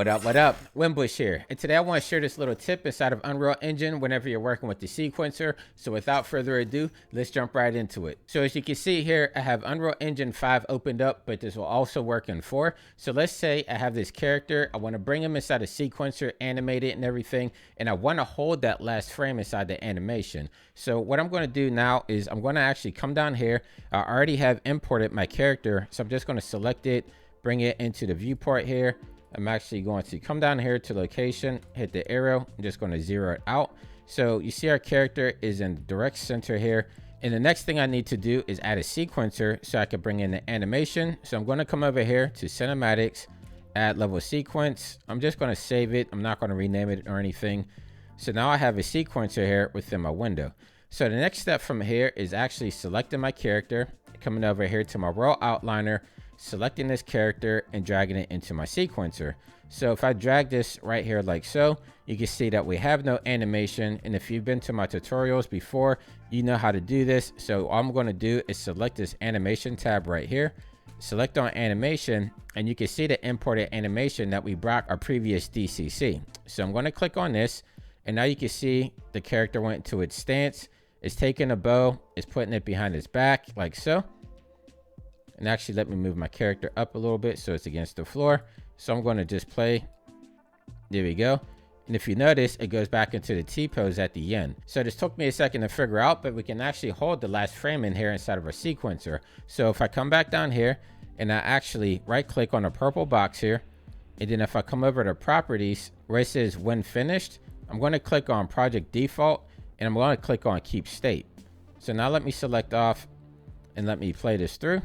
What up? Winbush here. And today I want to share this little tip inside of Unreal Engine whenever you're working with the sequencer. So without further ado, let's jump right into it. So as you can see here, I have Unreal Engine 5 opened up, but this will also work in 4. So let's say I have this character. I want to bring him inside a sequencer, animate it and everything. And I want to hold that last frame inside the animation. So what I'm going to do now is I'm going to actually come down here. I already have imported my character. So I'm just going to select it, bring it into the viewport here. I'm actually going to come down here to location, hit the arrow. I'm just going to zero it out. So you see our character is in direct center here. And the next thing I need to do is add a sequencer so I can bring in the animation. So I'm going to come over here to cinematics, add level sequence. I'm just going to save it. I'm not going to rename it or anything. So now I have a sequencer here within my window. So the next step from here is actually selecting my character, coming over here to my world outliner, selecting this character and dragging it into my sequencer. So if I drag this right here like so, you can see that we have no animation. And if you've been to my tutorials before, you know how to do this. So all I'm going to do is select this animation tab right here, select on animation, and you can see the imported animation that we brought our previous DCC. So I'm going to click on this, and now you can see the character went to its stance. It's taking a bow, it's putting it behind its back like so. And actually, let me move my character up a little bit so it's against the floor. So I'm going to just play. There we go. And if you notice, it goes back into the T-pose at the end. So this took me a second to figure out, but we can actually hold the last frame in here inside of our sequencer. So if I come back down here and I actually right click on the purple box here, and then if I come over to properties where it says when finished, I'm going to click on project default and I'm going to click on keep state. So now let me select off and let me play this through.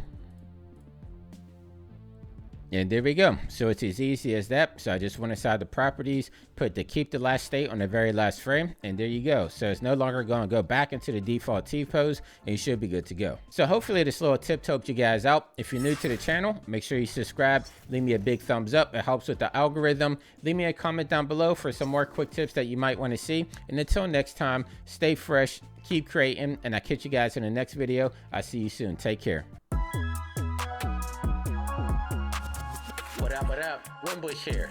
And there we go. So it's as easy as that. So I just went inside the properties, put the keep the last state on the very last frame, and there you go. So it's no longer going to go back into the default T-pose, and you should be good to go. So hopefully this little tip helped you guys out. If you're new to the channel, make sure you subscribe, leave me a big thumbs up. It helps with the algorithm. Leave me a comment down below for some more quick tips that you might want to see. And until next time, stay fresh, keep creating, and I'll catch you guys in the next video. I'll see you soon. Take care. What up, Winbush here.